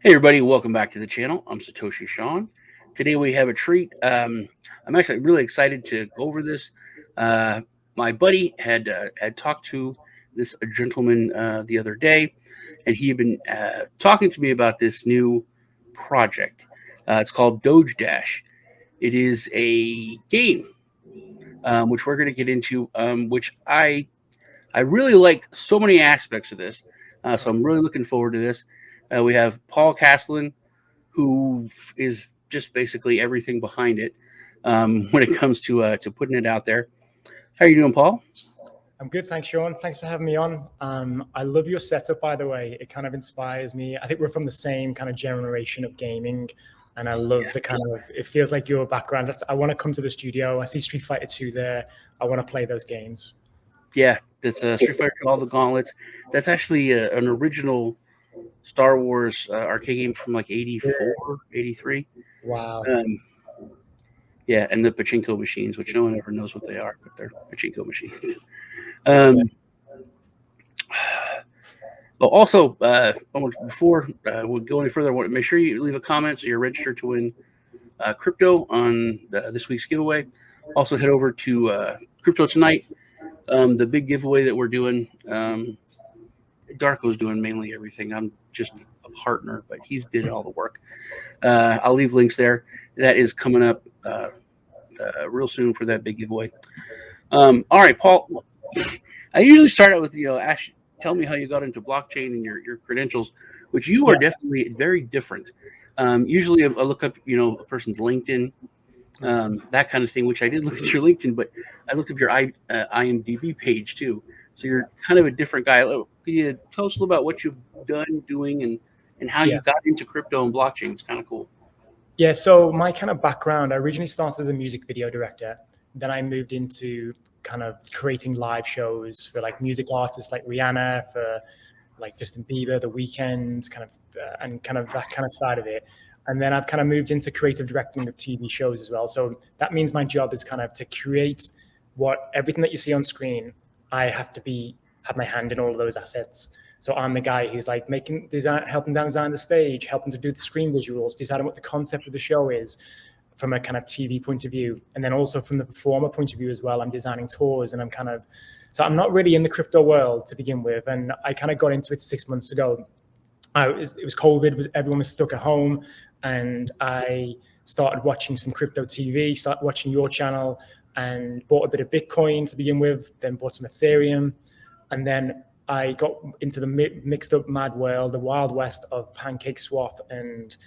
Hey everybody, welcome back to the channel. I'm Satoshi Sean. Today we have a treat. I'm actually really excited to go over this. Uh, my buddy had talked to this gentleman the other day, and he had been talking to me about this new project. It's called Doge Dash. It is a game which we're going to get into, which I really like so many aspects of this. So I'm really looking forward to this. We have Paul Caslin, who is just basically everything behind it when it comes to putting it out there. How are you doing, Paul? I'm good, thanks, Sean. Thanks for having me on. I love your setup, by the way. It kind of inspires me. I think we're from the same kind of generation of gaming, and I love the kind of, it feels like your background. I want to come to the studio. I see Street Fighter 2 there. I want to play those games. Yeah, that's Street Fighter All the Gauntlets. That's actually an original Star Wars arcade game from like 84, 83. Wow. Yeah, and the pachinko machines, which no one ever knows what they are, but they're pachinko machines. Also, before we go any further, I want to make sure you leave a comment so you're registered to win crypto on this week's giveaway. Also, head over to Crypto Tonight, the big giveaway that we're doing. Darko's doing mainly everything. I'm just a partner, but he's did all the work. I'll leave links there. That is coming up real soon for that big giveaway. All right, Paul. I usually start out with Ash. Tell me how you got into blockchain and your credentials, which you are definitely very different. Usually, I look up a person's LinkedIn, that kind of thing. Which I did look at your LinkedIn, but I looked up your IMDb page too. So you're kind of a different guy. Can you tell us a little about what you've done, doing, and how you got into crypto and blockchain? It's kind of cool. Yeah, so my kind of background, I originally started as a music video director. Then I moved into kind of creating live shows for like music artists like Rihanna, for like Justin Bieber, The Weeknd, and kind of that kind of side of it. And then I've kind of moved into creative directing of TV shows as well. So that means my job is kind of to create everything that you see on screen. I have to have my hand in all of those assets. So I'm the guy who's like helping design the stage, helping to do the screen visuals, deciding what the concept of the show is from a kind of TV point of view. And then also from the performer point of view as well, I'm designing tours, and so I'm not really in the crypto world to begin with. And I kind of got into it 6 months ago. It was COVID, everyone was stuck at home. And I started watching some crypto TV, started watching your channel, and bought a bit of Bitcoin to begin with, then bought some Ethereum. And then I got into the mixed up mad world, the wild west of Pancake Swap and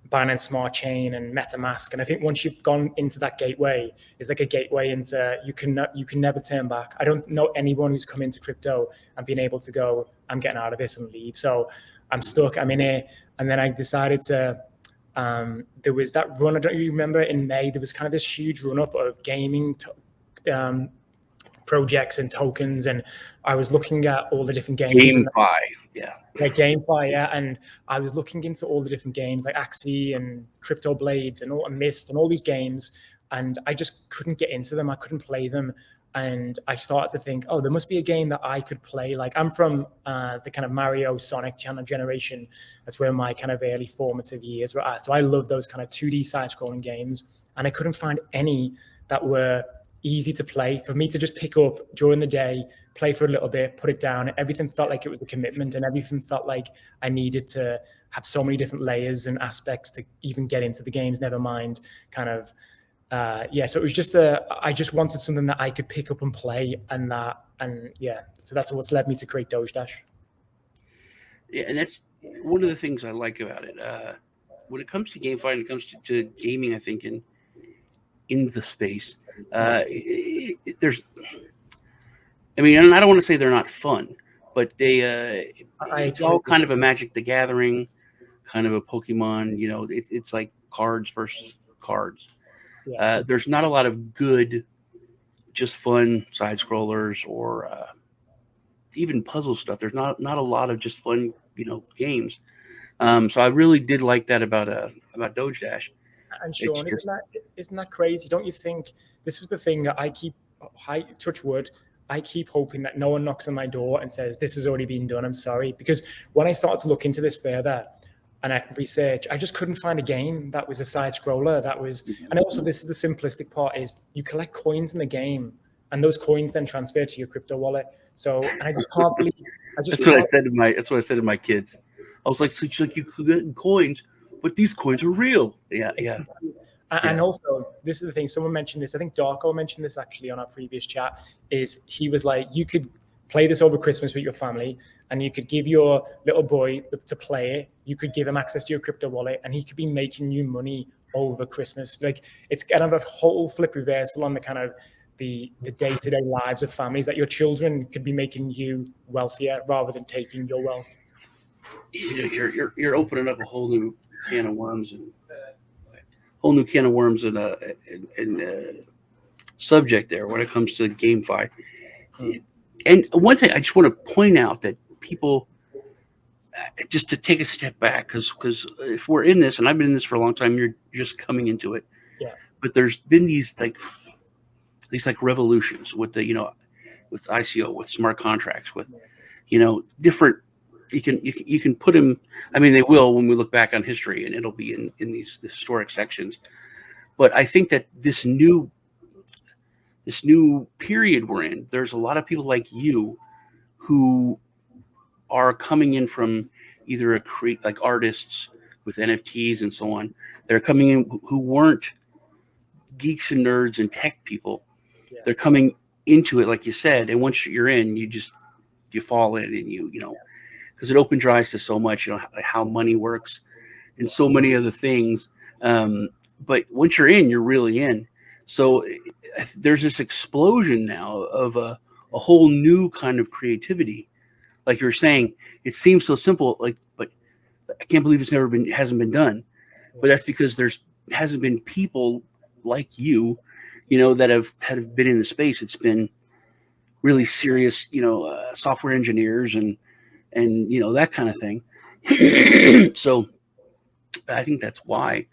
Binance Smart Chain and MetaMask. And I think once you've gone into that gateway, it's like a gateway into you can never turn back. I don't know anyone who's come into crypto and been able to go, I'm getting out of this and leave. So I'm stuck, I'm in it. And then I decided to, there was that run, I don't remember, in May, there was kind of this huge run up of gaming projects and tokens, and I was looking at all the different games. GameFi, like GameFi, and I was looking into all the different games like Axie and Crypto Blades and Mist and all these games, and I just couldn't get into them. I couldn't play them, and I started to think, oh, there must be a game that I could play. Like, I'm from the kind of Mario, Sonic generation. That's where my kind of early formative years were at. So I love those kind of 2D side-scrolling games, and I couldn't find any that were easy to play for me to just pick up during the day, play for a little bit, put it down. Everything felt like it was a commitment, and everything felt like I needed to have so many different layers and aspects to even get into the games, never mind kind of, so it was just I just wanted something that I could pick up and play, so that's what's led me to create Doge Dash. Yeah, and that's one of the things I like about it. When it comes to GameFi and it comes to gaming, I think in the space, there's, I mean, and I don't want to say they're not fun, but it's all kind of a Magic the Gathering, kind of a Pokemon, it's like cards versus cards. There's not a lot of good, just fun side scrollers or even puzzle stuff. There's not a lot of just fun, games. So I really did like that about Doge Dash. And Sean, isn't that crazy? Don't you think this was the thing that touch wood, I keep hoping that no one knocks on my door and says, this has already been done, I'm sorry. Because when I started to look into this further, and I researched. I just couldn't find a game that was a side scroller. And also this is the simplistic part: is you collect coins in the game, and those coins then transfer to your crypto wallet. So, and I just can't believe. That's what I said to my. That's what I said to my kids. I was like, so you could get coins, but these coins are real. Yeah. And also, this is the thing. Someone mentioned this. I think Darko mentioned this actually on our previous chat. Is he was like, you could play this over Christmas with your family, and you could give your little boy to play it. You could give him access to your crypto wallet, and he could be making you money over Christmas. Like, it's kind of a whole flip reversal on the kind of the day-to-day lives of families, that your children could be making you wealthier rather than taking your wealth. You're opening up a whole new can of worms and a subject there when it comes to GameFi. And one thing I just want to point out that people, just to take a step back, because if we're in this, and I've been in this for a long time, you're just coming into it. Yeah. But there's been these revolutions with with ICO, with smart contracts, with different. You can put them. I mean, they will when we look back on history, and it'll be in these historic sections. But I think that this new period we're in, there's a lot of people like you who are coming in from either like artists with NFTs and so on. They're coming in who weren't geeks and nerds and tech people. Yeah. They're coming into it, like you said, and once you're in, you fall in, and because it opens your eyes to so much, how money works and so many other things. But once you're in, you're really in. So there's this explosion now of a whole new kind of creativity. Like you're saying, it seems so simple, but I can't believe hasn't been done. But that's because hasn't been people like you, that have been in the space. It's been really serious, software engineers and that kind of thing. So I think that's why,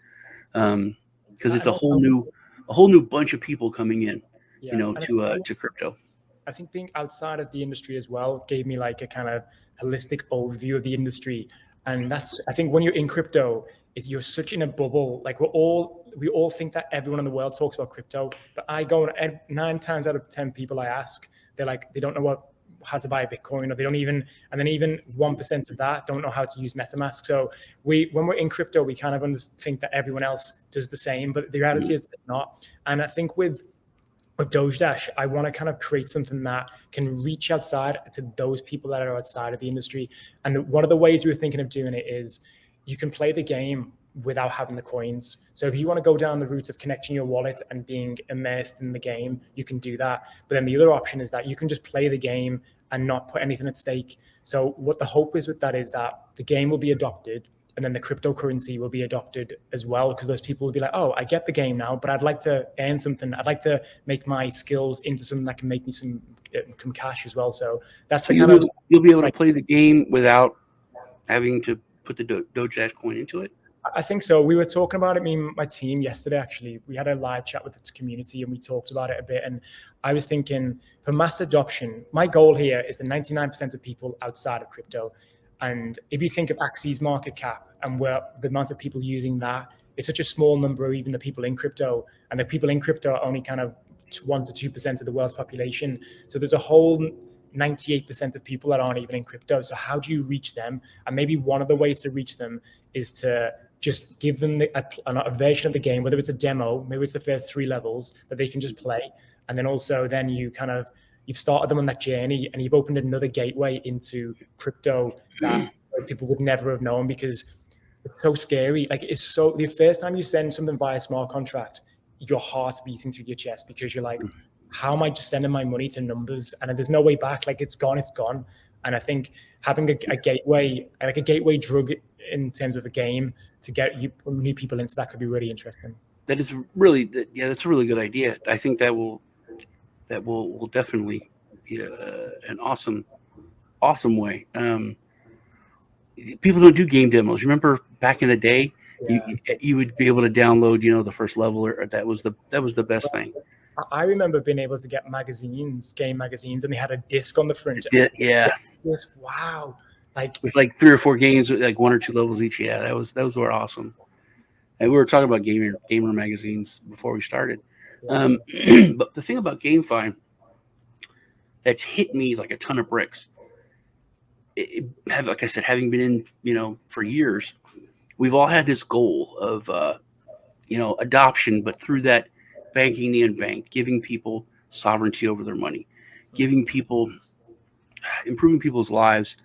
because it's a whole new bunch of people coming in, to crypto. I think being outside of the industry as well gave me like a kind of holistic overview of the industry. And I think when you're in crypto, you're such in a bubble. Like we all think that everyone in the world talks about crypto, but I go, and 9 times out of 10 people I ask, they're like, they don't know how to buy a Bitcoin, or they don't even, and then even 1% of that don't know how to use MetaMask. So when we're in crypto, we kind of think that everyone else does the same, but the reality is they're not. And I think with Doge Dash, I want to kind of create something that can reach outside to those people that are outside of the industry. And one of the ways we were thinking of doing it is you can play the game without having the coins. So if you want to go down the route of connecting your wallet and being immersed in the game, you can do that. But then the other option is that you can just play the game and not put anything at stake. So what the hope is with that is that the game will be adopted, and then the cryptocurrency will be adopted as well, because those people will be like, oh, I get the game now, but I'd like to earn something. I'd like to make my skills into something that can make me some cash as well. So that's the kind of... You'll be able to play the game without having to put the Doge Dash coin into it? I think so. We were talking about it, me and my team yesterday, actually. We had a live chat with the community and we talked about it a bit. And I was thinking, for mass adoption, my goal here is the 99% of people outside of crypto. And if you think of Axi's market cap and where the amount of people using that, it's such a small number of even the people in crypto. And the people in crypto are only kind of 1 to 2% of the world's population. So there's a whole 98% of people that aren't even in crypto. So how do you reach them? And maybe one of the ways to reach them is to just give them a version of the game, whether it's a demo, maybe it's the first 3 levels that they can just play. And then also then you've started them on that journey and you've opened another gateway into crypto that people would never have known, because it's so scary. Like the first time you send something via smart contract, your heart's beating through your chest, because you're like, how am I just sending my money to numbers? And there's no way back. Like it's gone. And I think having a gateway, like a gateway drug in terms of a game to get new people into that could be really interesting. That's a really good idea. I think that will definitely be an awesome way. People don't do game demos. Remember back in the day, you would be able to download, the first level, or that was the best thing. I remember being able to get game magazines, and they had a disc on the front. Yeah. Yes, wow. Like with like 3 or 4 games with like 1 or 2 levels each. Yeah, those were awesome. And we were talking about gamer magazines before we started. yeah, But the thing about GameFi that's hit me like a ton of bricks, like I said, having been in, for years, we've all had this goal of, adoption, but through that, banking the unbanked, giving people sovereignty over their money, giving people, improving people's lives,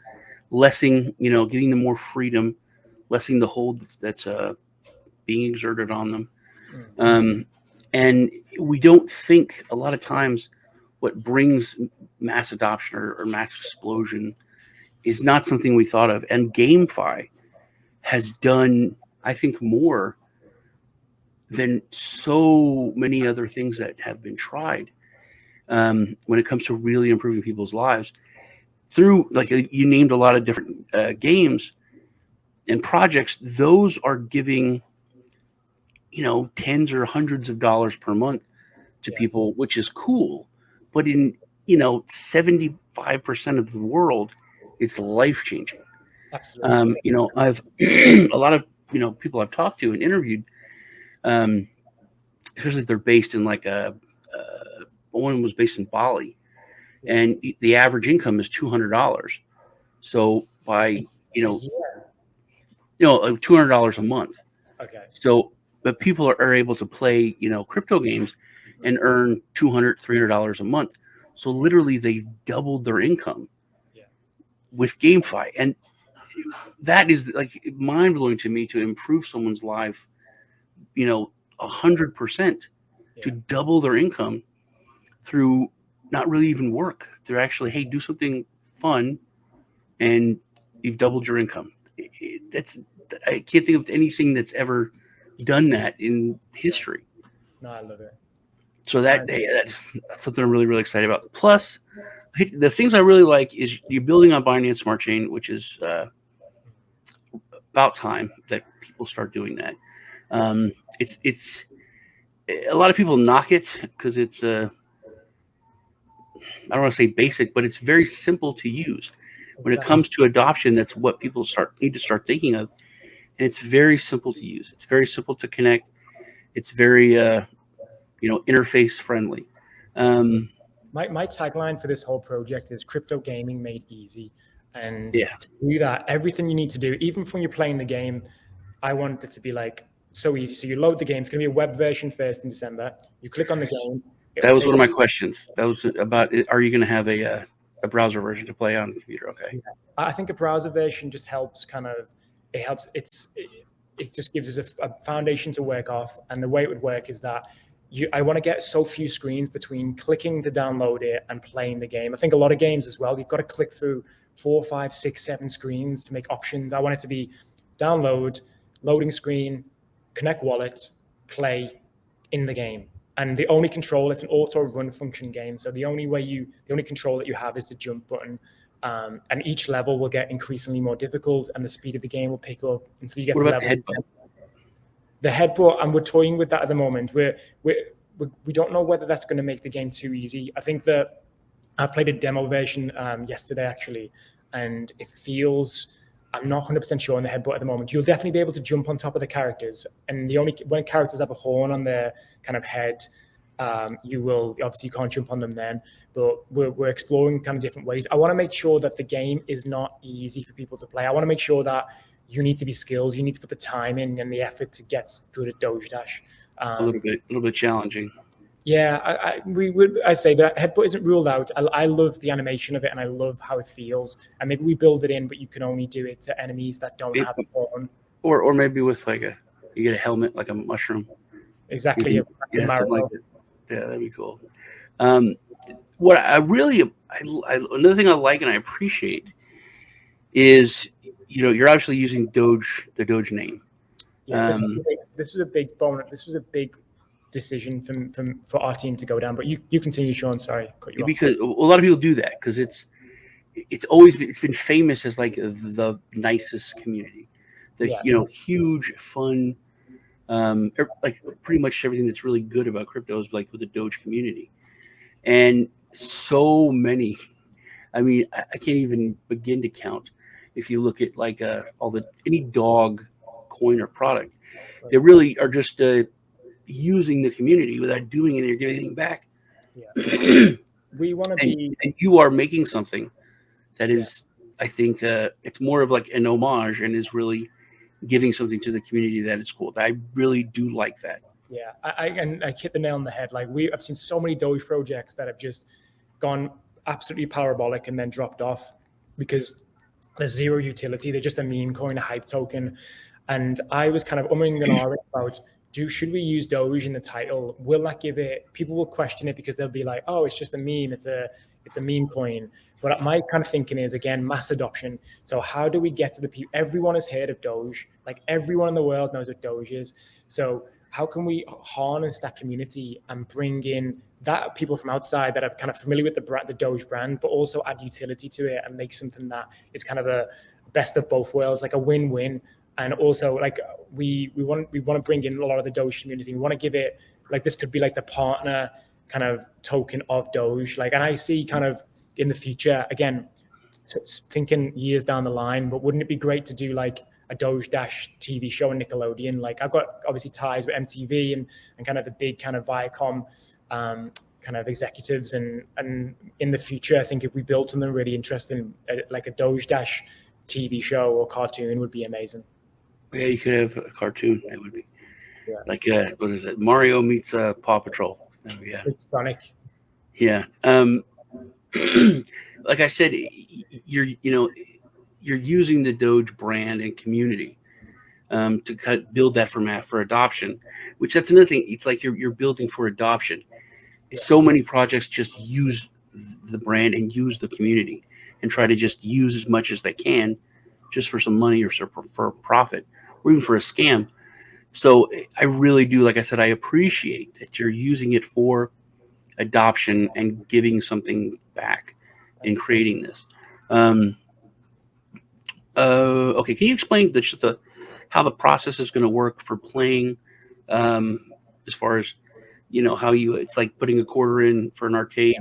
giving them more freedom, lessening the hold that's being exerted on them. Um, and we don't think a lot of times what brings mass adoption or mass explosion is not something we thought of. And GameFi has done, I think, more than so many other things that have been tried when it comes to really improving people's lives. Through, like, you named a lot of different games and projects, those are giving, tens or hundreds of dollars per month to people, which is cool. But in, 75% of the world, it's life changing. absolutely. I've a lot of, people I've talked to and interviewed, especially if they're based in like one was based in Bali, and the average income is $200. So by, Yeah. like $200 a month. Okay. So, but people are able to play, crypto games and earn $200, $300 a month. So literally they doubled their income Yeah. with GameFi. And that is like mind blowing to me, to improve someone's life, 100%, to Yeah. double their income through not really even work. They're actually, hey, do something fun and you've doubled your income. That's, I can't think of anything that's ever done that in history. No, I love it. So that's something I'm really, really excited about. Plus, the things I really like is you're building on Binance Smart Chain, which is about time that people start doing that. It's a lot of people knock it because it's I don't want to say basic, but it's very simple to use. When it Exactly. comes to adoption, that's what people need to start thinking of, and it's very simple to use. It's very simple to connect. It's very interface friendly. Um, My tagline for this whole project is crypto gaming made easy. And yeah, to do that, everything you need to do, even when you're playing the game, I want it to be like so easy. So you load the game. It's going to be a web version first in December. You click on the game. It'll that was take one of my you. questions. That was about, are you going to have a browser version to play on the computer? Okay. Yeah. I think a browser version just helps it helps. It just gives us a foundation to work off. And the way it would work is that I want to get so few screens between clicking to download it and playing the game. I think a lot of games as well, you've got to click through 4, 5, 6, 7 screens to make options. I want it to be download, loading screen, connect wallet, play in the game. And the only control, it's an auto run function game. So the only control that you have is the jump button. And each level will get increasingly more difficult, and the speed of the game will pick up until you get What to about the level. headbutt? The headbutt, and we're toying with that at the moment. We don't know whether that's going to make the game too easy. I think that I played a demo version yesterday actually, and it feels. I'm not 100% sure on the headbutt at the moment. You'll definitely be able to jump on top of the characters, and when characters have a horn on their kind of head, you will obviously, you can't jump on them then. But we're exploring kind of different ways. I want to make sure that the game is not easy for people to play. I want to make sure that you need to be skilled. You need to put the time in and the effort to get good at Doge Dash. A little bit challenging. Yeah, I say that headbutt isn't ruled out. I love the animation of it, and I love how it feels. And maybe we build it in, but you can only do it to enemies that don't have a horn. Or maybe with like you get a helmet like a mushroom. Exactly. Yeah, something like that. Yeah, that'd be cool. What I really, another thing I like and I appreciate is, you're obviously using the Doge name. Yeah, this was a big bonus. This was a big decision for our team to go down. But you continue, Sean. Sorry, cut you off. Because a lot of people do that because it's been famous as like the nicest community, huge fun, like pretty much everything that's really good about crypto is like with the Doge community, and so many. I mean, I can't even begin to count if you look at like any dog coin or product, they really are just using the community without doing anything or giving anything back. Yeah. We want to be. And you are making something that is, I think, it's more of like an homage and is really giving something to the community that is cool. I really do like that. Yeah, I hit the nail on the head. Like I've seen so many Doge projects that have just gone absolutely parabolic and then dropped off because there's zero utility. They're just a meme coin, a hype token. And I was kind of umming and ahhing about, should we use Doge in the title? Will that give it? People will question it because they'll be like, oh, it's just a meme. It's a meme coin. But my kind of thinking is, again, mass adoption. So how do we get to the people? Everyone has heard of Doge. Like everyone in the world knows what Doge is. So how can we harness that community and bring in that people from outside that are kind of familiar with the Doge brand, but also add utility to it and make something that is kind of a best of both worlds, like a win-win. And also, like we want to bring in a lot of the Doge community. We want to give it, like, this could be like the partner kind of token of Doge. Like, and I see kind of in the future, again, thinking years down the line, but wouldn't it be great to do like a Doge Dash TV show on Nickelodeon? Like, I've got obviously ties with MTV and kind of the big kind of Viacom kind of executives, and in the future, I think if we build something really interesting, like a Doge Dash TV show or cartoon, would be amazing. Yeah, you could have a cartoon. That would be like what is it? Mario meets Paw Patrol. Yeah, it's Sonic. Yeah. Like I said, you're using the Doge brand and community to build that for adoption, which that's another thing. It's like you're building for adoption. Yeah. So many projects just use the brand and use the community and try to just use as much as they can just for some money or for profit or even for a scam. So I really do, like I said, I appreciate that you're using it for adoption and giving something back in creating this. Okay, can you explain how the process is going to work for playing, as far as how it's like putting a quarter in for an arcade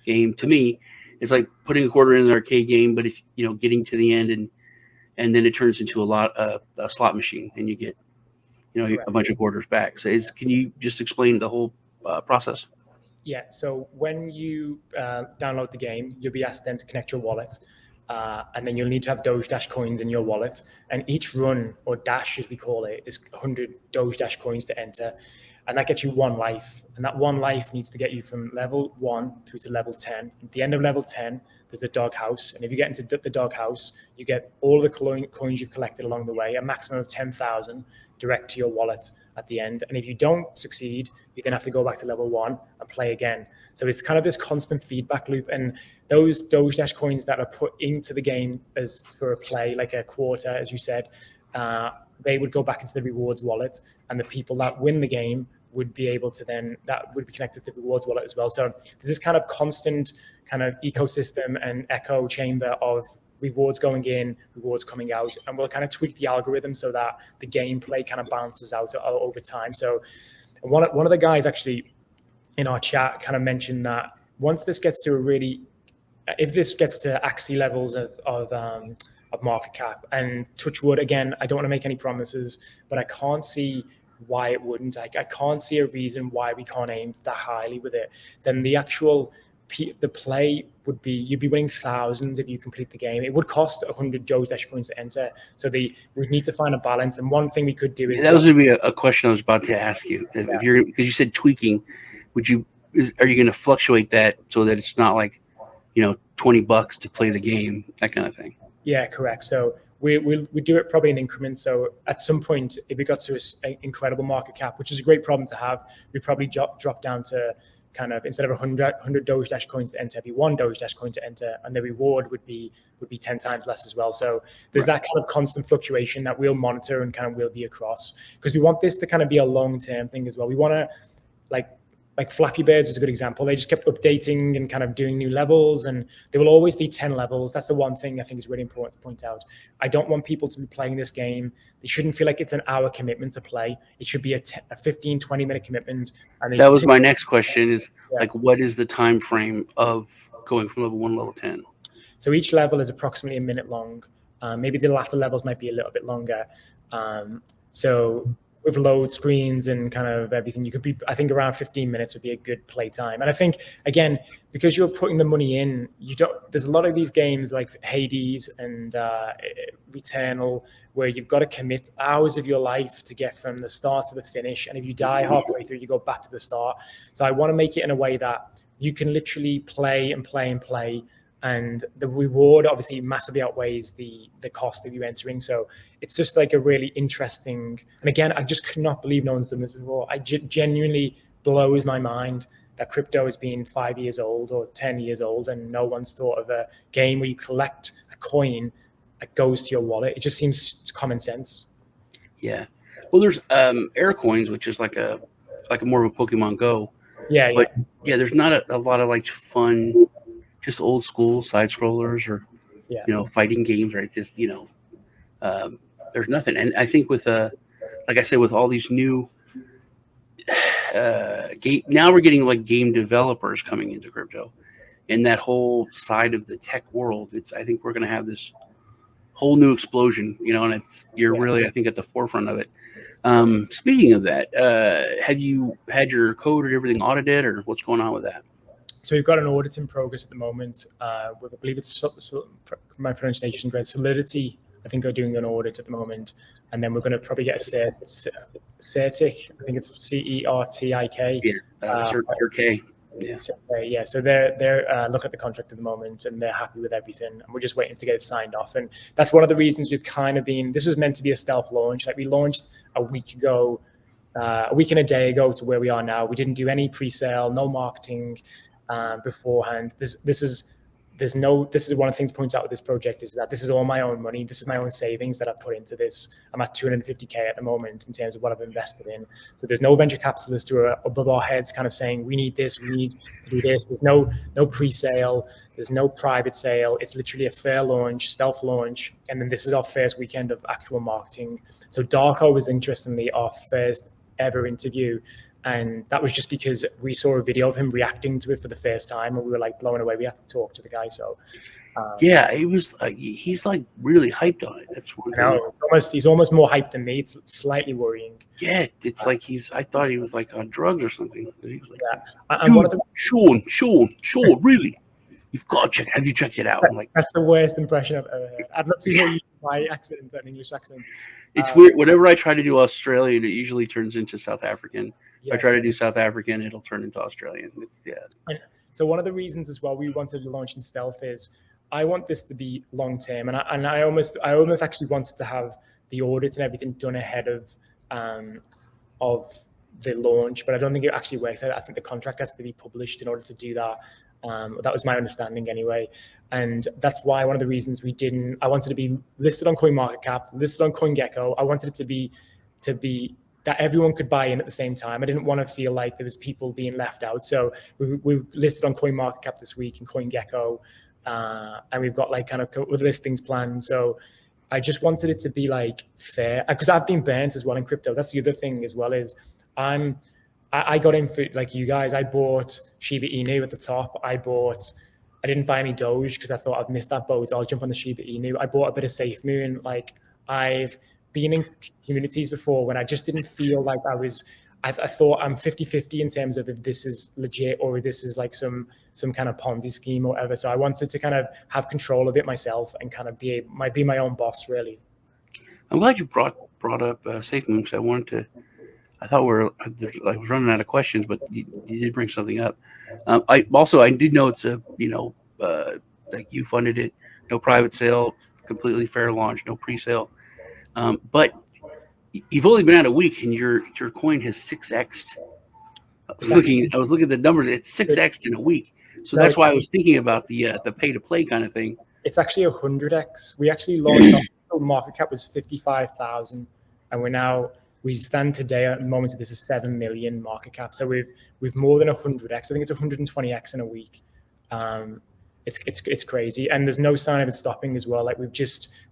game? To me, it's like putting a quarter in an arcade game, but if getting to the end and then it turns into a slot machine and you get a bunch of quarters back. So can you just explain the whole process? Yeah. So when you download the game, you'll be asked then to connect your wallet. And then you'll need to have Doge Dash coins in your wallet. And each run, or dash as we call it, is 100 Doge Dash coins to enter. And that gets you 1 life. And that 1 life needs to get you from level 1 through to level 10. At the end of level 10, there's the dog house. And if you get into the dog house, you get all the coins you've collected along the way, a maximum of 10,000 direct to your wallet at the end. And if you don't succeed, you then have to go back to level 1 and play again. So it's kind of this constant feedback loop. And those Doge Dash coins that are put into the game as for a play, like a quarter, as you said, they would go back into the rewards wallet. And the people that win the game would be able to that would be connected to the rewards wallet as well. So there's this kind of constant kind of ecosystem and echo chamber of rewards going in, rewards coming out, and we'll kind of tweak the algorithm so that the gameplay kind of balances out over time. So one of the guys actually in our chat kind of mentioned that once this gets to if this gets to Axie levels of market cap, and touch wood, again, I don't want to make any promises, but I can't see why it wouldn't. I can't see a reason why we can't aim that highly with it. Then the play would be, you'd be winning thousands if you complete the game. It would cost 100 Doge Dash coins to enter. So we need to find a balance. And one thing we could do is... That was going to be a question I was about to ask you. If you're, because you said tweaking, are you going to fluctuate that so that it's not like, $20 to play the game, that kind of thing? Yeah, correct. So we do it probably in increments. So at some point, if we got to an incredible market cap, which is a great problem to have, we'd probably drop down to kind of, instead of 100 Doge Dash coins to enter, it'd be 1 Doge Dash coin to enter, and the reward would be 10 times less as well. So there's that kind of constant fluctuation that we'll monitor and kind of will be across, because we want this to kind of be a long-term thing as well. We want to, like Flappy Birds is a good example. They just kept updating and kind of doing new levels, and there will always be 10 levels. That's the one thing I think is really important to point out. I don't want people to be playing this game. They shouldn't feel like it's an hour commitment to play. It should be a 15, 20-minute commitment. And that was my next question is, like, what is the time frame of going from level 1 to level 10? So each level is approximately a minute long. Maybe the latter levels might be a little bit longer. So with load screens and kind of everything, you could be, I think around 15 minutes would be a good play time. And I think, again, because you're putting the money in, there's a lot of these games like Hades and Returnal, where you've got to commit hours of your life to get from the start to the finish. And if you die halfway through, you go back to the start. So I want to make it in a way that you can literally play and play and play. And the reward obviously massively outweighs the cost of you entering. So it's just like a really interesting, and again, I just could not believe no one's done this before. I genuinely blows my mind that crypto has been 5 years old or 10 years old and no one's thought of a game where you collect a coin that goes to your wallet. It just seems common sense. Yeah. Well, there's air coins, which is like a more of a Pokemon Go. Yeah. But yeah, there's not a lot of like fun, just old school side scrollers or, fighting games, right? Just, there's nothing. And I think with, like I said, with all these new game, now we're getting like game developers coming into crypto and that whole side of the tech world. I think we're going to have this whole new explosion, and you're really, I think, at the forefront of it. Speaking of that, have you had your code and everything audited, or what's going on with that? So we've got an audit in progress at the moment. I believe it's my pronunciation is Solidity. I think we're doing an audit at the moment, and then we're going to probably get a Certic. I think it's CERTIK. Yeah, Certic. Yeah. So they're looking at the contract at the moment, and they're happy with everything, and we're just waiting to get it signed off. And that's one of the reasons we've kind of been. This was meant to be a stealth launch. Like we launched a week ago, a week and a day ago to where we are now. We didn't do any pre-sale, no marketing beforehand. This is one of the things to point out with this project is that this is all my own money. This is my own savings that I've put into this. I'm at 250K at the moment in terms of what I've invested in. So there's no venture capitalists who are above our heads kind of saying, we need this, we need to do this. There's no pre-sale. There's no private sale. It's literally a fair launch, stealth launch. And then this is our first weekend of actual marketing. So Darko was interestingly our first ever interview. And that was just because we saw a video of him reacting to it for the first time, and we were like blown away. We had to talk to the guy. So, it was he's like really hyped on it. That's one thing. He's almost more hyped than me. It's slightly worrying. Yeah, it's like I thought he was like on drugs or something. He was like, dude, Sean, really? You've got to check. Have you checked it out? I'm like, that's the worst impression I've ever heard. I'd love to hear my accent, an English accent. It's weird. Whenever I try to do Australian, it usually turns into South African. Yes. If I try to do South African, it'll turn into Australian. And so one of the reasons as well we wanted to launch in stealth is I want this to be long term, and I almost actually wanted to have the audit and everything done ahead of the launch, but I don't think it actually works. I think the contract has to be published in order to do that. That was my understanding anyway. And that's why one of the reasons I wanted to be listed on CoinMarketCap, listed on CoinGecko. I wanted it to be that everyone could buy in at the same time. I didn't want to feel like there was people being left out. So we listed on CoinMarketCap this week and CoinGecko, and we've got like kind of other listings planned. So I just wanted it to be like fair, because I've been burnt as well in crypto. That's the other thing as well is I got in for like you guys. I bought Shiba Inu at the top. I didn't buy any Doge because I thought I've missed that boat. I'll jump on the Shiba Inu. I bought a bit of SafeMoon. Like I've been in communities before when I just didn't feel like I thought I'm 50-50 in terms of if this is legit or if this is like some kind of Ponzi scheme or whatever. So I wanted to kind of have control of it myself and kind of be my own boss, really. I'm glad you brought up SafeMoon, because I thought I was running out of questions, but you did bring something up. I did know it's like you funded it, no private sale, completely fair launch, no pre-sale. But you've only been out a week, and your coin has 6x'd. I was looking at the numbers. It's 6x'd in a week. So that's why I was thinking about the pay to play kind of thing. It's actually 100x. We actually launched our market cap was 55,000, and we stand today at the moment. This is 7 million market cap. So we've more than 100x. I think it's 120x in a week. It's crazy, and there's no sign of it stopping as well. Like we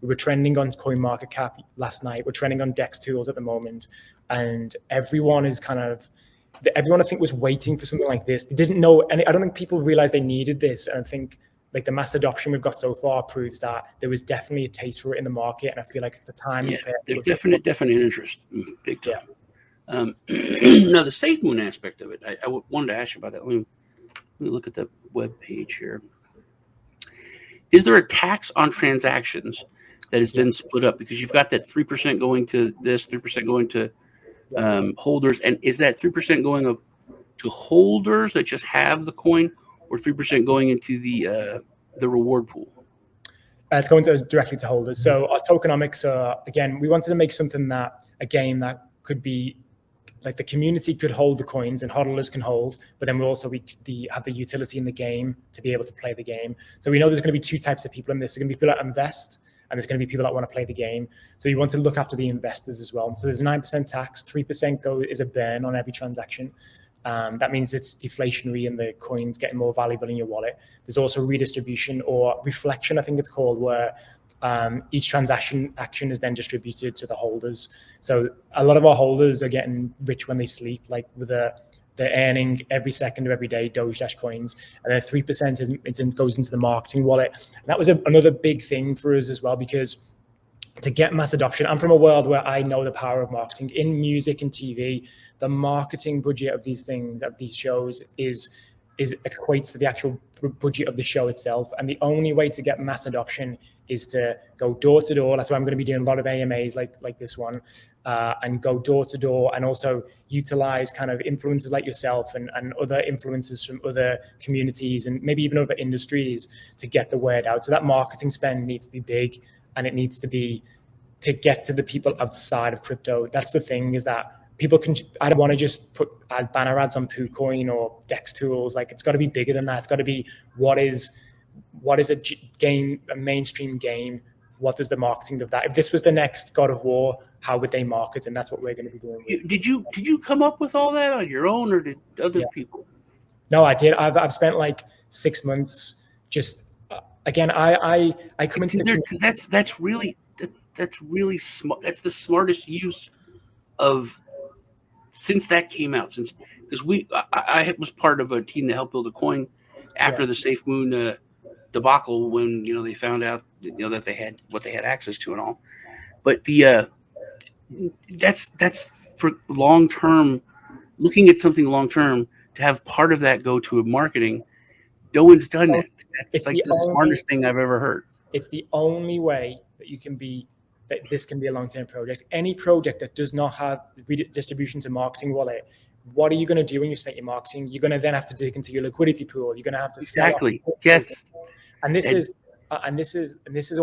were trending on CoinMarketCap last night. We're trending on Dex Tools at the moment, and everyone I think was waiting for something like this. They didn't know, and I don't think people realized they needed this. And I think like the mass adoption we've got so far proves that there was definitely a taste for it in the market, and I feel like the time is there's definite interest, big time. Now the safe moon aspect of it, I wanted to ask you about that. Let me look at the web page here. Is there a tax on transactions that is then split up, because you've got that 3% going to this, 3% going to holders, and is that 3% going to holders that just have the coin, or 3% going into the reward pool? It's going directly to holders. So our tokenomics are, again, we wanted to make something that, a game that could be like the community could hold the coins and hodlers can hold, but then we'll also have the utility in the game to be able to play the game. So we know there's going to be two types of people in this. There's going to be people that invest, and there's going to be people that want to play the game. So you want to look after the investors as well. So there's 9% tax, 3% is a burn on every transaction. That means it's deflationary and the coins getting more valuable in your wallet. There's also redistribution, or reflection, I think it's called, where each transaction action is then distributed to the holders. So a lot of our holders are getting rich when they sleep, like they're earning every second of every day Doge Dash coins, and then 3% goes into the marketing wallet. And that was another big thing for us as well, because to get mass adoption, I'm from a world where I know the power of marketing. In music and TV, the marketing budget of these things, of these shows, is equates to the actual budget of the show itself. And the only way to get mass adoption is to go door to door. That's why I'm going to be doing a lot of AMAs like this one, and go door to door, and also utilize kind of influencers like yourself and other influencers from other communities and maybe even other industries to get the word out. So that marketing spend needs to be big, and it needs to be to get to the people outside of crypto. That's the thing, is that people can, I don't want to just add banner ads on PooCoin or Dex tools. Like, it's got to be bigger than that. It's got to be, what is a mainstream game? What does the marketing of that? If this was the next God of War, how would they market? And that's what we're going to be doing. Did you come up with all that on your own, or did other people? No, I did. I've spent like 6 months just, again, I come into that's really smart. That's the smartest use of, since that came out, because I was part of a team that helped build a coin after the Safe Moon debacle, when they found out that they had what they had access to and all. But that's for long term, looking at something long term, to have part of that go to marketing. No one's done that. It's like the smartest thing I've ever heard. It's the only way that this can be a long-term project. Any project that does not have redistribution to marketing wallet, what are you going to do when you spend your marketing? You're going to then have to dig into your liquidity pool. You're going to have to exactly. Yes. And this is all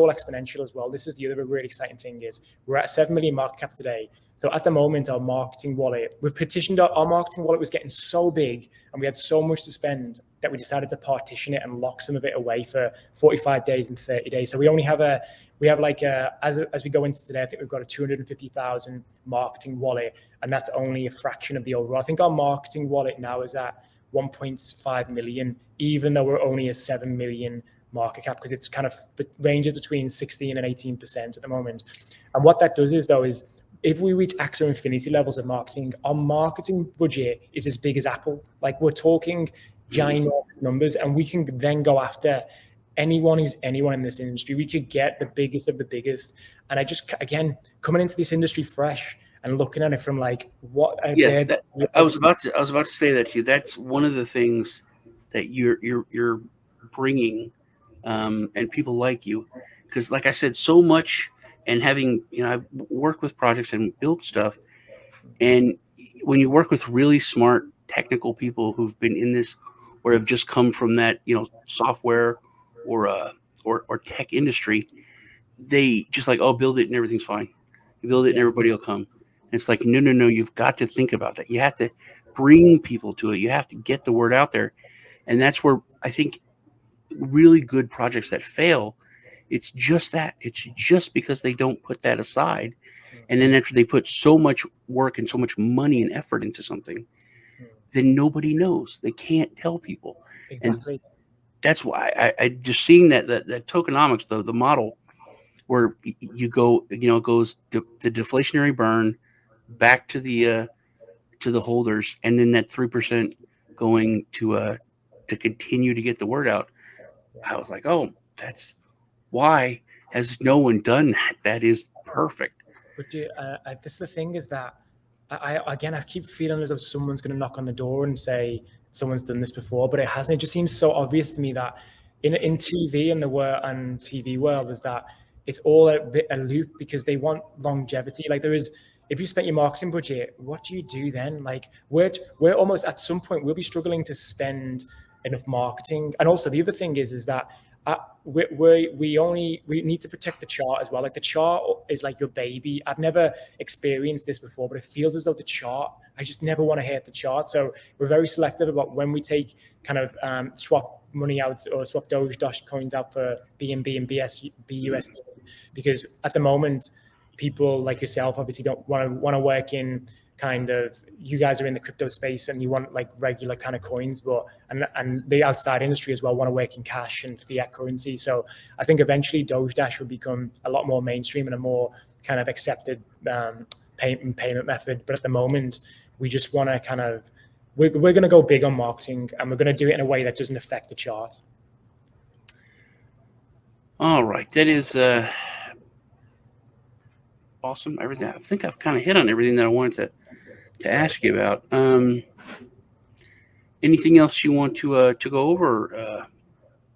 exponential as well. This is the other really exciting thing, is we're at 7 million market cap today. So at the moment, our marketing wallet, we've petitioned our marketing wallet was getting so big, and we had so much to spend, that we decided to partition it and lock some of it away for 45 days and 30 days. So we only have as we go into today, I think we've got a 250,000 marketing wallet, and that's only a fraction of the overall. I think our marketing wallet now is at 1.5 million, even though we're only a 7 million market cap, because it's kind of ranges between 16 and 18% at the moment. And what that does is, if we reach Axo Infinity levels of marketing, our marketing budget is as big as Apple. Like, we're talking giant numbers, and we can then go after anyone in this industry. We could get the biggest of the biggest. And I just, again, coming into this industry fresh and looking at it from like what. I was about to say that to you. That's one of the things that you're bringing, and people like you, because like I said, so much. And having, I've worked with projects and built stuff. And when you work with really smart technical people who've been in this, or have just come from that, software or tech industry, they just like, build it and everything's fine. You build it and everybody will come. And it's like, no, you've got to think about that. You have to bring people to it. You have to get the word out there. And that's where I think really good projects that fail, it's just that. It's just because they don't put that aside. And then after they put so much work and so much money and effort into something, then nobody knows. They can't tell people. Exactly. And that's why I just seeing that tokenomics, the model where you go, it goes the deflationary burn back to the holders, and then that 3% going to continue to get the word out. I was like, oh, that's why has no one done that? That is perfect. But this is the thing is that I keep feeling as though someone's going to knock on the door and say someone's done this before, but it hasn't. It just seems so obvious to me that in TV and TV world is that it's all a loop because they want longevity. Like there is, if you spent your marketing budget, what do you do then? Like we're almost at some point we'll be struggling to spend enough marketing. And also the other thing is that we need to protect the chart as well. Like the chart is like your baby. I've never experienced this before, but it feels as though the chart, I just never want to hit the chart. So we're very selective about when we take kind of swap money out or swap Doge coins out for BNB and BUSD, because at the moment, people like yourself obviously don't want to work in kind of, you guys are in the crypto space and you want like regular kind of coins, but and the outside industry as well want to work in cash and fiat currency. So I think eventually Doge Dash will become a lot more mainstream and a more kind of accepted payment method. But at the moment, we just want to kind of, we're going to go big on marketing and we're going to do it in a way that doesn't affect the chart. All right, that is awesome. Everything, I think I've kind of hit on everything that I wanted to ask you about. Anything else you want to go over?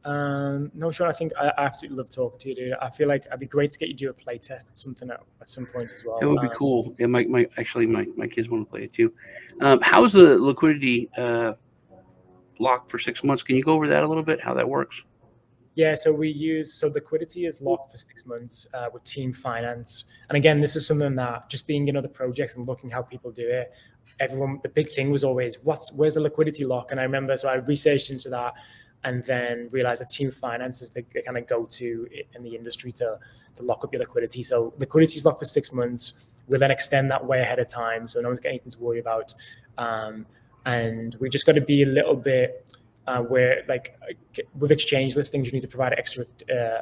No, Sean, I think I absolutely love talking to you, dude. I feel like it'd be great to get you to do a play test at something at some point as well. It would be cool. Yeah, my kids want to play it too. How's the liquidity locked for 6 months? Can you go over that a little bit? How that works? Yeah, so liquidity is locked for 6 months with team finance. And again, this is something that just being in other projects and looking how people do it, the big thing was always, where's the liquidity lock? And I remember, so I researched into that and then realized that team finance is the kind of go-to in the industry to lock up your liquidity. So liquidity is locked for 6 months. We'll then extend that way ahead of time, so no one's got anything to worry about. And we just got to be a little bit where, like, with exchange listings, you need to provide extra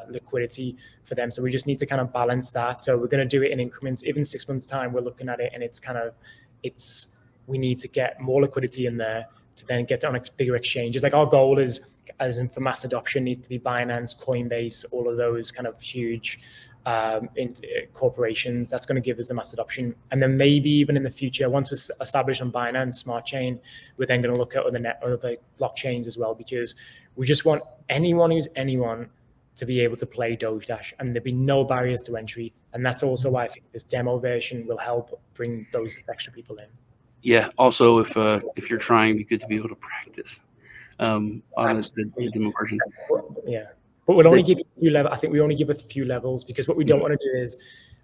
liquidity for them. So we just need to kind of balance that. So we're going to do it in increments. Even 6 months' time, we're looking at it, and we need to get more liquidity in there to then get on bigger exchanges. Like our goal is, as in for mass adoption, needs to be Binance, Coinbase, all of those kind of huge corporations. That's going to give us the mass adoption. And then maybe even in the future, once we're established on Binance Smart Chain, we're then going to look at other blockchains as well, because we just want anyone to be able to play Doge Dash, and there'd be no barriers to entry. And that's also why I think this demo version will help bring those extra people in. Yeah. Also, if you're trying, it'd be good to be able to practice on the demo version. Yeah. But we'll only give a few levels. I think we only give a few levels, because what we don't want to do is,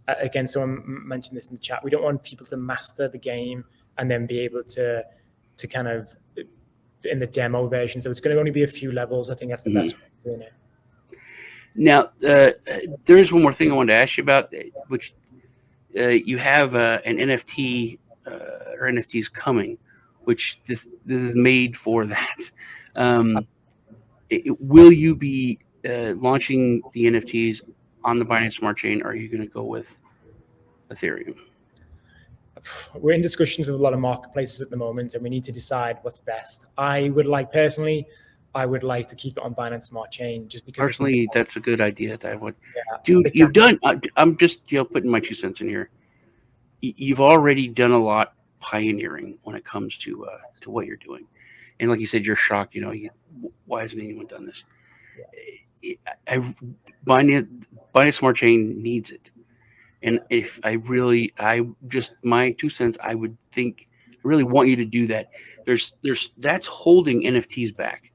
again, someone mentioned this in the chat, we don't want people to master the game and then be able to kind of in the demo version. So it's going to only be a few levels. I think that's the best way of doing it. Now, there is one more thing I wanted to ask you about, which you have an NFT or NFTs coming, which this is made for that. Will you be launching the NFTs on the Binance Smart Chain, or are you going to go with Ethereum? We're in discussions with a lot of marketplaces at the moment, and we need to decide what's best. I would like to keep it on Binance Smart Chain, just because personally, that's a good idea. Dude, you've done. I'm just putting my 2 cents in here. You've already done a lot pioneering when it comes to what you're doing, and like you said, you're shocked. Why hasn't anyone done this? Binance Smart Chain needs it. And if my 2 cents, I would think, I really want you to do that. That's holding NFTs back,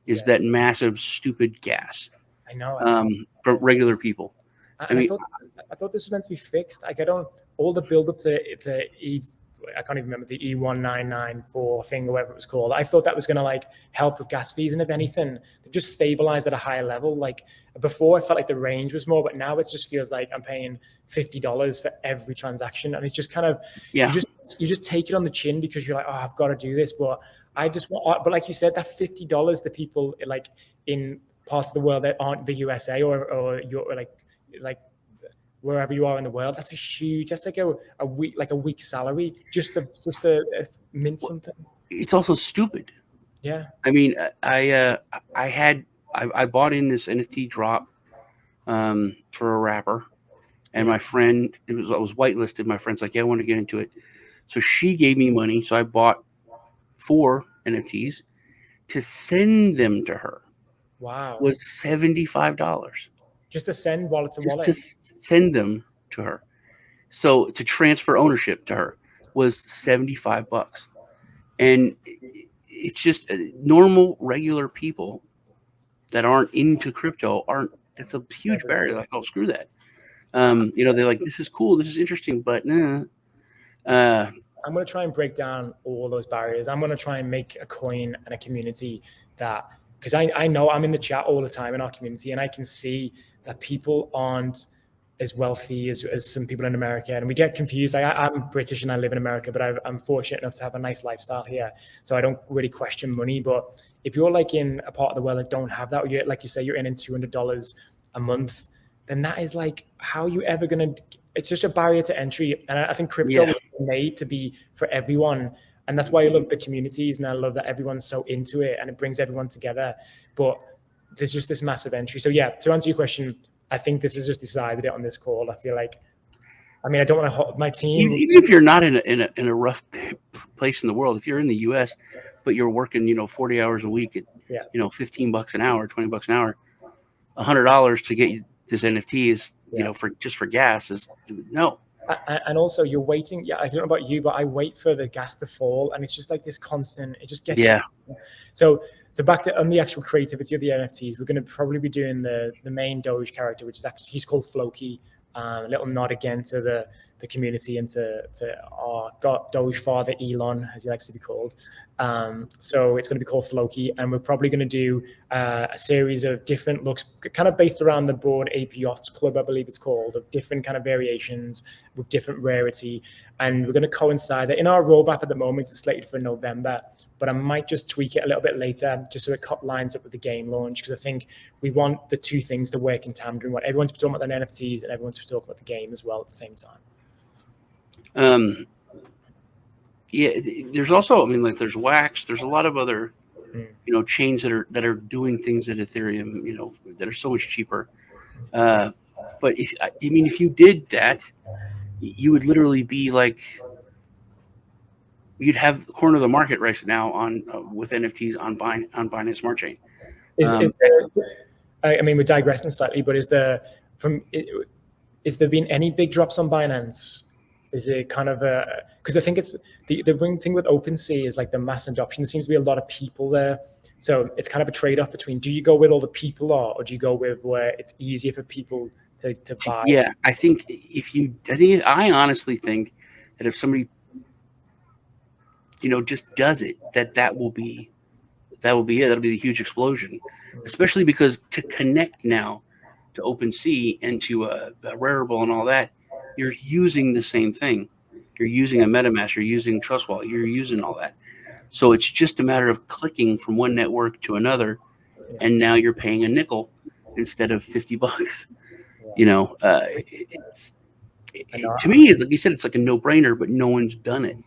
is that massive, stupid gas. I know. For regular people. I thought this was meant to be fixed. Like, all the build up to I can't even remember the E1994 thing or whatever it was called. I thought that was going to help with gas fees, and if anything, they just stabilized at a higher level. Like before, I felt like the range was more, but now it just feels like I'm paying $50 for every transaction, and it's just kind of you just take it on the chin because you're like, oh, I've got to do this, but but like you said, that $50, the people in parts of the world that aren't the USA or like wherever you are in the world, that's like a week salary just to mint something. It's also stupid. Yeah. I mean, I had I bought in this NFT drop for a rapper, and my friend, I was whitelisted. My friend's like, yeah, I want to get into it. So she gave me money. So I bought 4 NFTs to send them to her. Wow. Was $75. Just to send wallet to Just wallet? to send them to her. So to transfer ownership to her was $75. And it's just normal, regular people that aren't into crypto that's a huge barrier. Like, oh, screw that. They're like, this is cool, this is interesting, but nah. I'm going to try and break down all those barriers. I'm going to try and make a coin and a community that, because I know I'm in the chat all the time in our community, and I can see that people aren't as wealthy as some people in America, and we get confused. I'm British and I live in America, but I'm fortunate enough to have a nice lifestyle here, so I don't really question money. But if you're like in a part of the world that don't have that, or you're, like you say, you're earning $200 a month, then that is like, how are you ever going to? It's just a barrier to entry, and I think crypto was made to be for everyone, and that's why I love the communities, and I love that everyone's so into it, and it brings everyone together. But there's just this massive entry. So yeah, to answer your question, I think this is just decided it on this call. I feel like, I mean, I don't want to my team. Even if you're not in a rough place in the world, if you're in the U.S., but you're working 40 hours a week at $15 an hour, $20 an hour, $100 to get you this NFT is for gas is no. And also you're waiting. Yeah, I don't know about you, but I wait for the gas to fall, and it's just like this constant. It just gets you. So back to on the actual creativity of the NFTs, we're going to probably be doing the main Doge character, which is actually, he's called Floki. A little nod again to the community and to our Doge father Elon, as he likes to be called. So it's going to be called Floki, and we're probably going to do a series of different looks, kind of based around the Bored Ape Yachts Club, I believe it's called, of different kind of variations with different rarity. And we're going to coincide that in our roadmap at the moment. It's slated for November, but I might just tweak it a little bit later, just so it lines up with the game launch, because I think we want the two things to work in tandem. We want everyone to be talking about their NFTs, and everyone to be talking about the game as well at the same time. There's also, there's Wax. There's a lot of other, chains that are doing things at Ethereum, that are so much cheaper. But if you did that, you would literally be like, you'd have the corner of the market right now on with NFTs on Binance Smart Chain. We're digressing slightly, but is there been any big drops on Binance? Is it kind of because I think it's the thing with OpenSea is like the mass adoption. There seems to be a lot of people there, so it's kind of a trade-off between, do you go where all the people are, or do you go with where it's easier for people to buy? Yeah, I honestly think that if somebody just does it, that will be it. That'll be the huge explosion, especially because to connect now to OpenSea and to a Rarible and all that, you're using the same thing. You're using a MetaMask, you're using Trust Wallet, you're using all that. So it's just a matter of clicking from one network to another, and now you're paying a nickel instead of $50. To me, like you said, it's like a no-brainer, but no one's done it.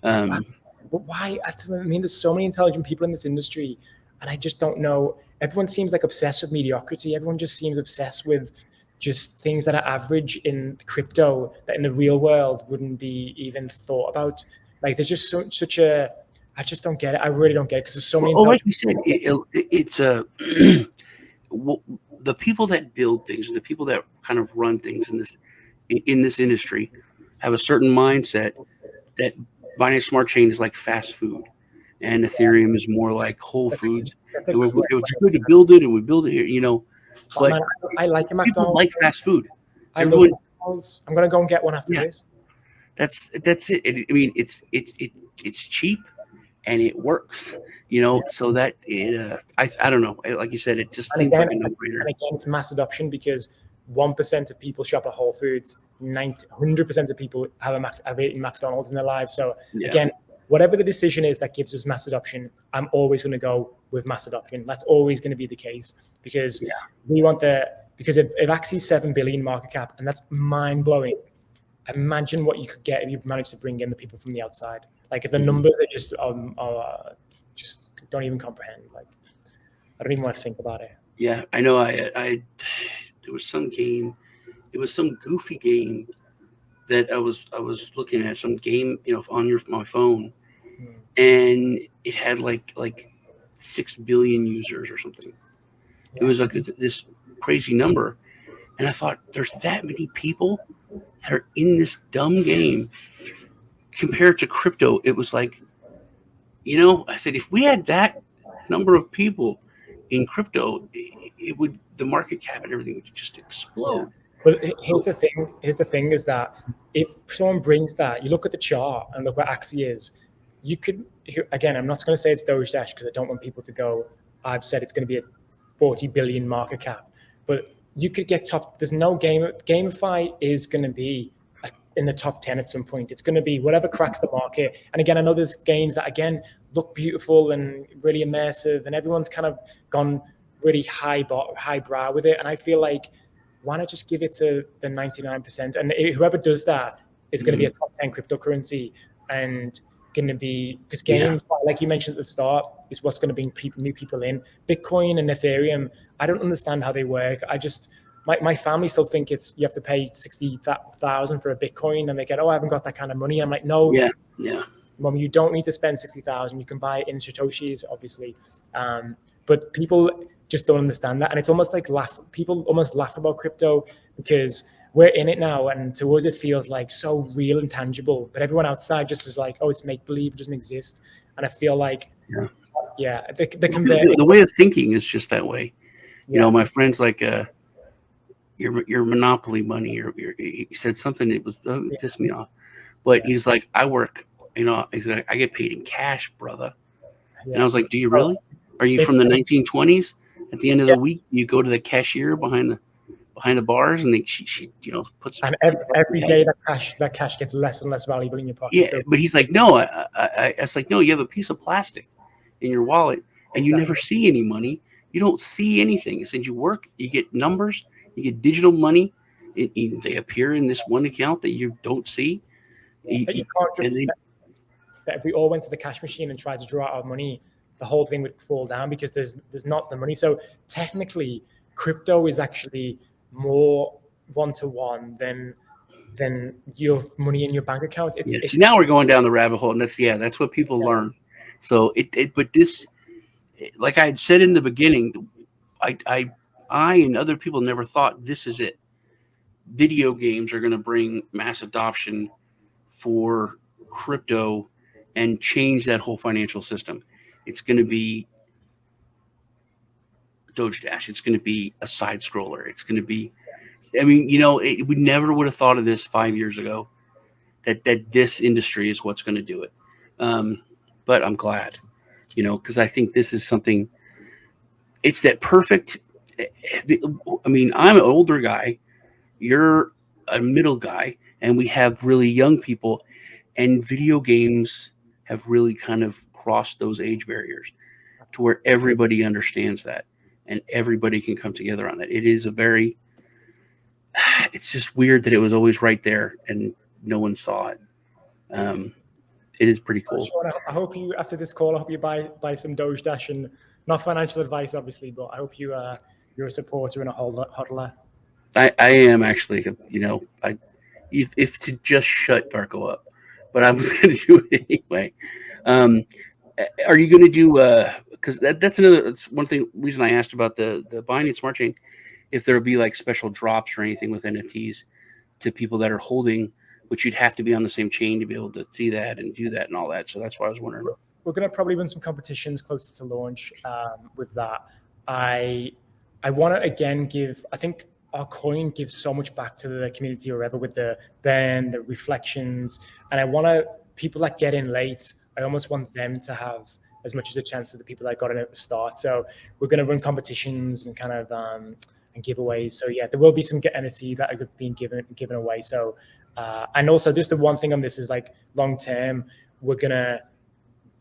But why? There's so many intelligent people in this industry, and I just don't know. Everyone seems like obsessed with mediocrity. Everyone just seems obsessed with just things that are average in crypto that in the real world wouldn't be even thought about. Like, there's just such a. I just don't get it. I really don't get it, because there's so many. Like you said, it's the people that build things, the people that kind of run things in this industry, have a certain mindset that Binance Smart Chain is like fast food, and Ethereum is more like Whole Foods. It was good to build it, and we build it here, But man, I like a McDonald's. People like fast food. I'm going to go and get one after this. That's it. It's cheap, and it works. So that I don't know. Like you said, it just seems like a no-brainer. And again, it's mass adoption, because 1% of people shop at Whole Foods. 100% of people have eaten McDonald's in their lives. So again, whatever the decision is that gives us mass adoption, I'm always going to go with mass adoption. That's always going to be the case, because we want because if Axi's 7 billion market cap, and that's mind blowing. Imagine what you could get if you managed to bring in the people from the outside. Like, if the numbers are just don't even comprehend. Like, I don't even want to think about it. Yeah, I know. There was some game. It was some goofy game that I was looking at, some game, on my phone, and it had like 6 billion users or something. Yeah. It was like this crazy number, and I thought, there's that many people that are in this dumb game. Compared to crypto, it was like, I said, if we had that number of people in crypto, it would, the market cap and everything would just explode. But here's the thing. Here's the thing: is that if someone brings that, you look at the chart and look what Axie is. You could, again, I'm not going to say it's Doge Dash because I don't want people to go, I've said it's going to be a 40 billion market cap, but you could get top. There's no GameFi is going to be in the top 10 at some point. It's going to be whatever cracks the market. And again, I know there's games that again look beautiful and really immersive, and everyone's kind of gone really highbrow with it. And I feel like, why not just give it to the 99%? And whoever does that is going to be a top 10 cryptocurrency, and going to be, because games, like you mentioned at the start, is what's going to bring new people in. Bitcoin and Ethereum, I don't understand how they work. My family still think you have to pay 60,000 for a Bitcoin, and they get, I haven't got that kind of money. I'm like, no, Mom, you don't need to spend 60,000. You can buy it in Satoshis, obviously. But people just don't understand that. And it's almost like people almost laugh about crypto because we're in it now. And to us, it feels like so real and tangible. But everyone outside just is like, oh, it's make-believe, it doesn't exist. And I feel like, the way of thinking is just that way. My friend's like, your monopoly money, or he said something that pissed me off. But he's like, I work, he's like, I get paid in cash, brother. And I was like, do you really? Are you from the 1920s? At the end of the week, you go to the cashier behind the bars, and she puts. And every day that cash gets less and less valuable in your pocket. Yeah, but he's like, no, I was like, no, you have a piece of plastic in your wallet, and you never see any money. You don't see anything. It says you work, you get numbers, you get digital money. They appear in this one account that you don't see. That if we all went to the cash machine and tried to draw out our money, the whole thing would fall down because there's not the money. So technically, crypto is actually more one-to-one than your money in your bank account. See, now we're going down the rabbit hole, and that's what people learn. So but this, like I had said in the beginning, I and other people never thought this is it. Video games are going to bring mass adoption for crypto and change that whole financial system. It's going to be Doge Dash. It's going to be a side scroller. It's going to be, we never would have thought of this 5 years ago, that this industry is what's going to do it. But I'm glad, because I think this is something, it's that perfect. I'm an older guy. You're a middle guy, and we have really young people, and video games have really kind of crossed those age barriers to where everybody understands that and everybody can come together on that. It is it's just weird that it was always right there and no one saw it. It is pretty cool. I hope you, after this call, I hope you buy some Doge Dash, and not financial advice, obviously, but I hope you're a supporter and a hodler. I am actually, if to just shut Darko up, but I was going to do it anyway. Are you going to do, because that's one reason I asked about the Binance Smart Chain, if there'll be like special drops or anything with NFTs to people that are holding, which you'd have to be on the same chain to be able to see that and do that and all that. So that's why I was wondering. We're going to probably run some competitions closer to launch with that. I want to again I think our coin gives so much back to the community or whatever, with the reflections. And I want people that get in late, I almost want them to have as much as a chance as the people that got in at the start. So we're going to run competitions and kind of and giveaways. So yeah, there will be some NFT that are being given away. So and also just the one thing on this is like long term, we're going to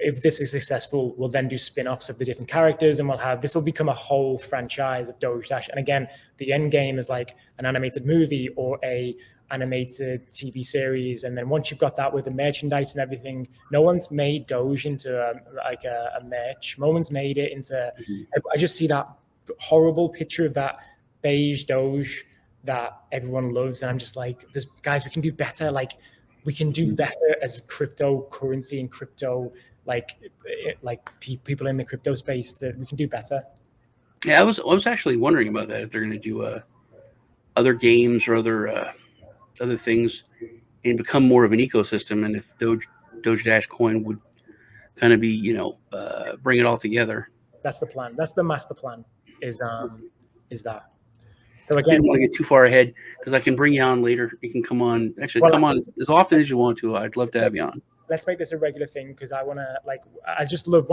if this is successful, we'll then do spin-offs of the different characters, and this will become a whole franchise of Doge Dash. And again, the end game is like an animated movie or a animated TV series. And then once you've got that with the merchandise and everything, no one's made Doge into a merch. No one's made it into. I just see that horrible picture of that beige Doge that everyone loves, and I'm just like, guys, we can do better. Like, we can do better as cryptocurrency and crypto. Like people in the crypto space, that we can do better. Yeah, I was actually wondering about that, if they're going to do other games or other things and become more of an ecosystem, and if Doge Dash coin would kind of be, bring it all together. That's the plan. That's the master plan. Is that. So I again, didn't want to get too far ahead, because I can bring you on later. You can come on. Actually, come on as often as you want to. I'd love to have you on. Let's make this a regular thing, because I want to, I just love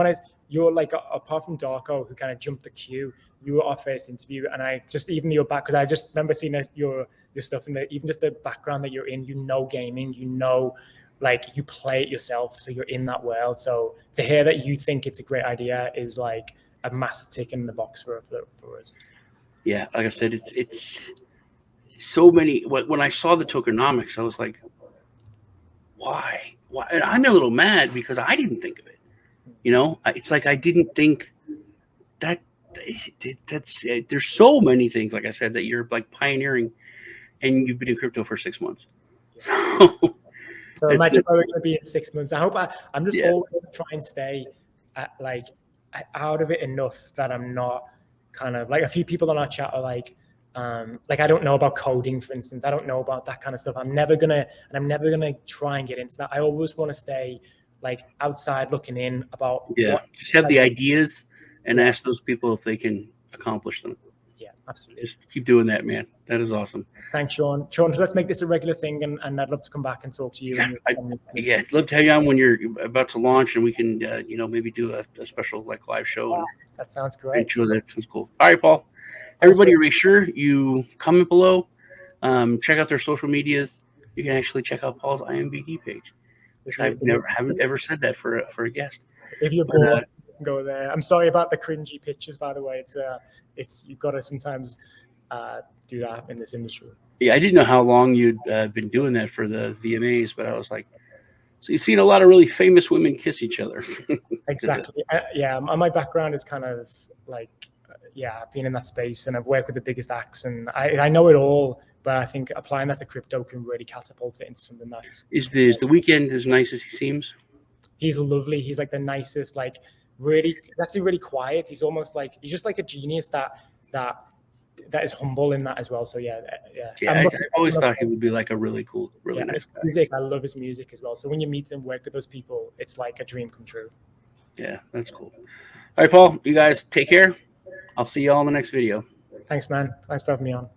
you're like, apart from Darko, who kind of jumped the queue, you were our first interview, and I just, even your back, because I just remember seeing your stuff, and even just the background that you're in, gaming, like you play it yourself, so you're in that world. So to hear that you think it's a great idea is like a massive tick in the box for us. Yeah, like I said, it's so many. When I saw the tokenomics, I was like, why? And I'm a little mad because I didn't think of it. It's like I didn't think that's there's so many things, like I said, that you're like pioneering, and you've been in crypto for 6 months. So imagine where we're going to be in 6 months. I hope I'm just always going to try and stay out of it enough that I'm not kind of like, a few people on our chat are like I don't know about coding, for instance. I don't know about that kind of stuff. I'm never gonna try and get into that. I always want to stay like outside looking in about. Just have the ideas and ask those people if they can accomplish them. Yeah, absolutely. Just keep doing that, man. That is awesome. Thanks, Sean. Sean, let's make this a regular thing, and I'd love to come back and talk to you. I'd love to have you on when you're about to launch, and we can maybe do a special like live show. Yeah, that sounds great. That sounds cool. All right, Paul. Everybody, make sure you comment below. Check out their social medias. You can actually check out Paul's IMBD page, which haven't ever said that for a guest. If you're bored, go there. I'm sorry about the cringy pictures, by the way. It's you've got to sometimes do that in this industry. Yeah, I didn't know how long you'd been doing that for the VMAs, but I was like, so you've seen a lot of really famous women kiss each other. Exactly. My background is kind of like. I've been in that space, and I've worked with the biggest acts, and I know it all, but I think applying that to crypto can really catapult it into something that's... Is the Weeknd as nice as he seems? He's lovely. He's like the nicest, like really, actually really quiet. He's almost like, he's just like a genius that is humble in that as well. So yeah. I always thought he would be like a really cool, really nice guy. Music, I love his music as well. So when you meet and work with those people, it's like a dream come true. Yeah, that's cool. All right, Paul, you guys take care. I'll see you all in the next video. Thanks, man. Thanks for having me on.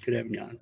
Good having you on.